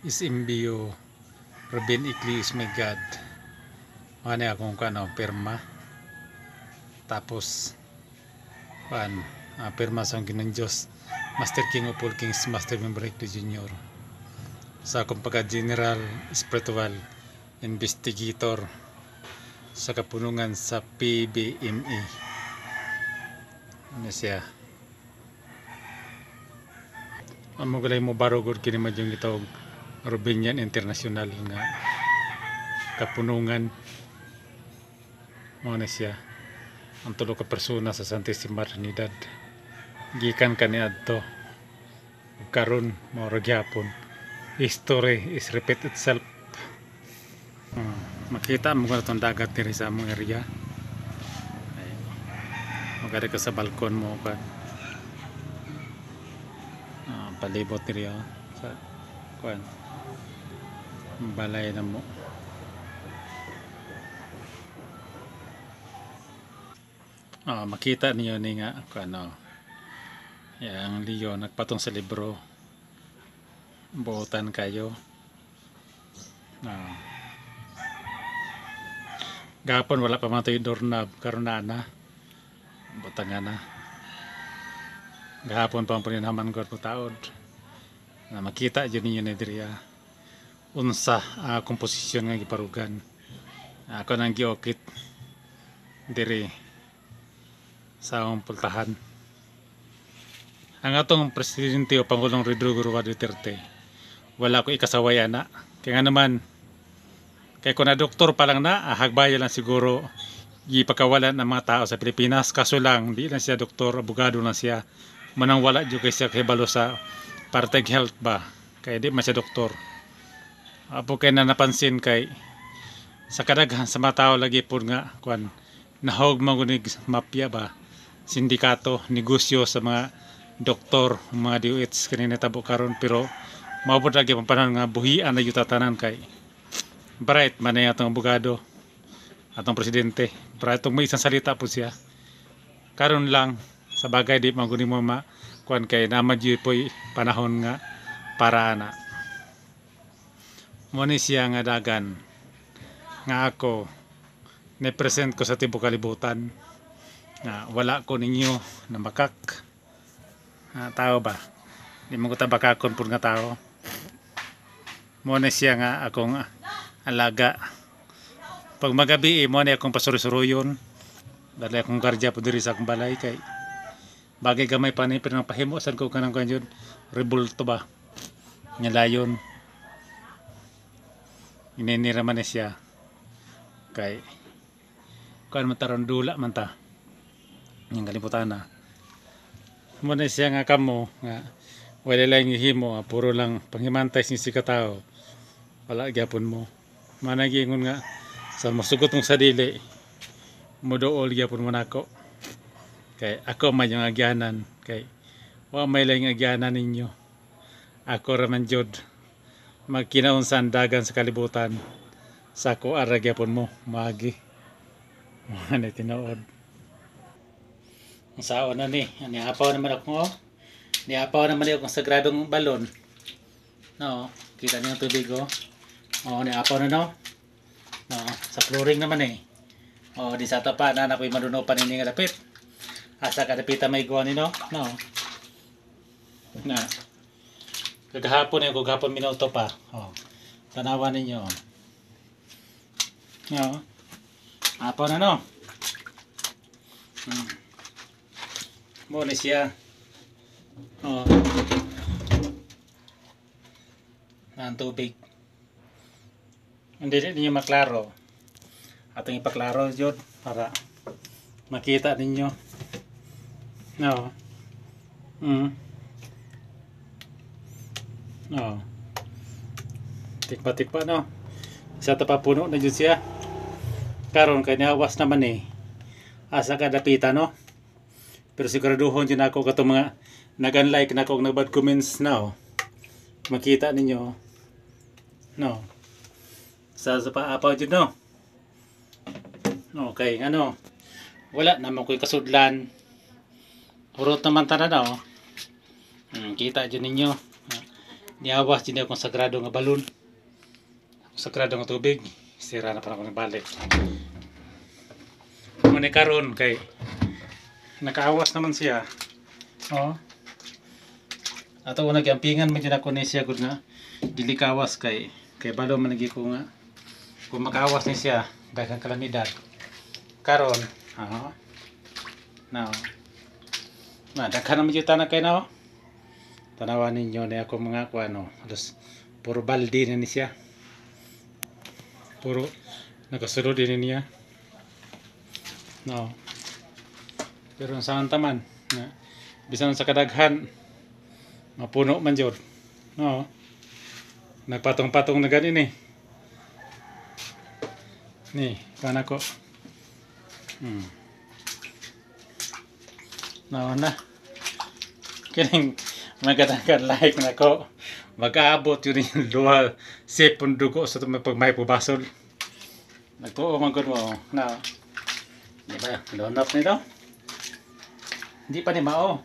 is imbio Ruben Ikli is my God. Ano akong pirma. Tapos pirma sa Ginang Diyos, Master King of all Kings, Master Membrek Junior. Sa akong pagka-general spiritual investigator sa kapunungan sa PBME. Ano siya? Amo galay mo barogod kini madyong itawag Rubenian International nga kapunungan mo na siya ang tulo ka persona sa Santissima Trinidad gikan kaniadto karon mo ra gyapon history is repeat itself. Makita mo nga itong dagat diri sa among area. Magari ka sa balkon mo ka palibot diri sa kuan balay na mo. Makita niyo ni nga yang Leo nagpatong sa libro buotan kayo. Gapon wala pa man tayo doorknob karon na butangan na. Gahapon pa ang paninaman ko at taod na makita dyan ninyo na diri unsa komposisyon nga giparugan. Ako nang giokit diri sa akong pultahan. Ang atong presidente o Pangulong Rodrigo Roa Duterte wala ko ikasaway na kaya nga naman kaya kung na doktor pa lang na hagbaya lang siguro ipakawalan ng mga tao sa Pilipinas. Kaso lang di lang siya doktor, abogado lang siya, manang wala dyan kay siya kahibalo sa parteng health ba kaya di man siya doktor. Apo kay na napansin kay sa kadaghan sa mga tao lagi po nga kuan nahog mangunig mafia ba, sindikato, negosyo sa mga doktor, mga DOH kanina tabo karon. Pero maabot lagi ang panahon nga buhian na yutatanan kay bright man na atong abogado atong presidente. Para itong may isang salita po siya karon lang sa bagay di maguni mo kuan kay namadyo po'y panahon nga para na mo ni siya nga dagan nga ako ni-present ko sa tibok kalibutan na wala ko ninyo na makak tao ba di mo ko tabakakon po nga tao. Mo ni siya nga akong alaga pag magabi mo ni akong pasuri-suruyon dali akong gardya po diri sa akong balay kay bagay gamay pa ni pero nang pahimo san ko kanang kanyon rebulto ba nga layon ininira man siya kay kuan man taron dula man ta yang kalibutan na mo na siya nga kamo nga wala lang ihimo puro lang panghimantay sin si katao wala gyapon mo managingon nga sa masugot mong sadili mudool gyapon mo nako kay ako man yung agyanan kay wa may lang agyanan ninyo ako raman jud magkinaunsan dagan sa kalibutan sa ko ara gyapon mo magi ano tinuod ang sao na ni niapaw naman ako niapaw naman ako ng sagradong balon no kita niyo ang tubig niapaw na no sa flooring naman di sa tapa na nakoy maduno pa nini nga dapit asa kadapita may guwan ni no na kagahapon yung kagahapon minuto pa tanawan ninyo apo na no mo ni siya ang tubig hindi ninyo maklaro atong ipaklaro yun para makita ninyo tikpa-tikpa no isa pa puno na dyan siya karon kay niawas naman asa kadapita no pero siguraduhon dyan ako kato mga nag-unlike na ako nag-bad comments na makita ninyo sa paapaw dyan okay wala naman ko'y kasudlan urot naman tara na kita dyan ninyo niawas din akong sagrado nga balon, sagrado nga tubig, sira na pa ako balik. Muna karon kay nakaawas naman siya. Oh. Ato ko nagyampingan man dyan ako ni siya gud nga dili kawas kay balo man lagi ko nga kung makawas ni siya daghang kalamidad. Karon, now. Daghan naman yung tanak kay na. Tanawan ninyo na ako mga kuano. Alos puro baldi na ni siya. Puro nakasulod din niya. No. Pero sa taman na bisan sa kadaghan mapuno man jud. No. Nagpatong-patong na ganin eh. Ni, kana ko. No na. Kining magkatakan like na ko. Mag-aabot yun yung luha sipon dugo sa pag may pubasol. Nagtuo man ko mo na. Diba? Lonop nito. Hindi pa ni mao.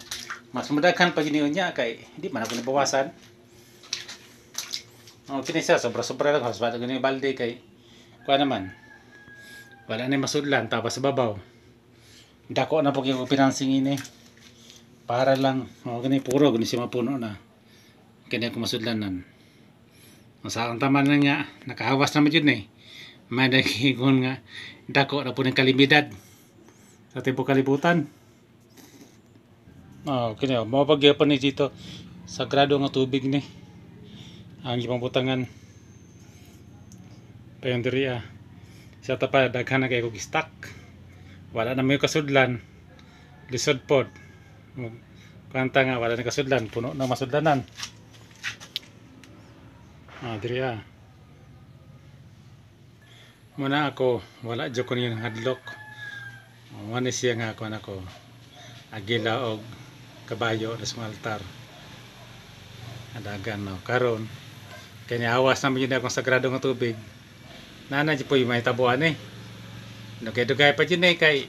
Mas mudaghan pa giniyon niya kay hindi man ako nabawasan. Kini siya sobra-sobra lang halos bata gani balde kay kuha naman. Wala na masudlan tapos sa babaw. Dako na po yung pinansing ini. Para lang gani puro gani siya mapuno na. Kanya ko masudlanan. Sa ang taman na nga nakahawas naman yun eh. May naghigon nga dako na po ng kalimidad sa tibo kalibutan. Kanya mo pagyapan ni dito sagrado nga tubig ni ang ibang butangan payon diri siya pa daghan na kay kog stock wala na may kasudlan lisod pod kanta nga wala na kasudlan puno na masudlanan diri muna ako wala jud ko yung hadlok wala siya nga ako nako agila og kabayo sa altar adagan no karon kanya awas naman yun akong sagrado nga tubig nana dyan po yung may tabuan eh nagay-dugay pa dyan eh kay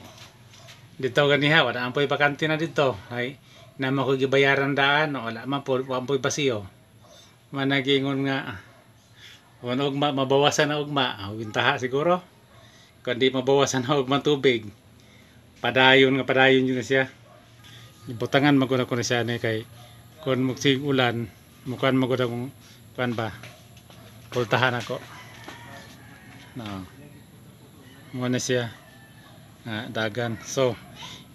dito ganiha wala ang po yung bakante na dito ay naman ko gibayaran daan wala man po yung basiyo managingon nga kung ugma mabawasan na ugma wintaha siguro kung di mabawasan na ugma tubig padayon yun na siya butangan maguna ko na siya eh kay kung magsig ulan mukan maguna kung kuan ba pultahan ako muna siya dagan so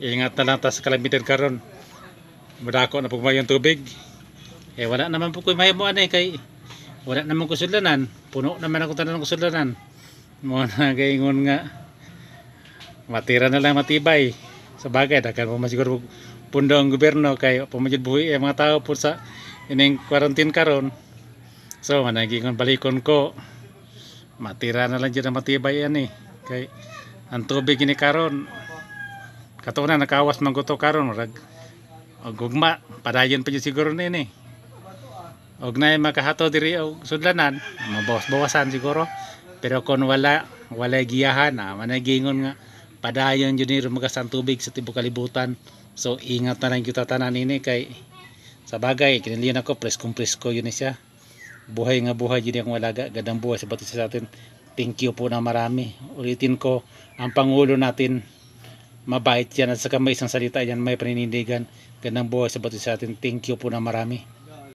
ingat na lang ta sa kalamidad karon madako na pag mayong tubig wala naman po ko mahimuan kay wala naman kusudlanan puno naman ako tanan kusudlanan muna gaingon nga matira na lang matibay sa bagay dagan po masiguro pundo ang gobyerno kay pamajud buhi mga tao po sa ining quarantine karon. So managingon balikon ko matira na lang dyan na matibay yan kay ang tubig ini karon katunan nakawas man ko to karon og gugma padayon pa dyan siguro nini og na makahato diri og sudlanan mabawas-bawasan siguro pero kung wala giyahan managingon nga padayon dyan ni rumagas ang tubig sa tibuok kalibutan so ingat na lang kita tanan ini kay sa bagay kinilian ako presko yun siya buhay nga buhay dyan ang walaga gadang buhay sa bato sa atin thank you po na marami ulitin ko ang Pangulo natin mabait yan at saka may isang salita yan may paninindigan gadang buhay sa bato sa atin thank you po na marami.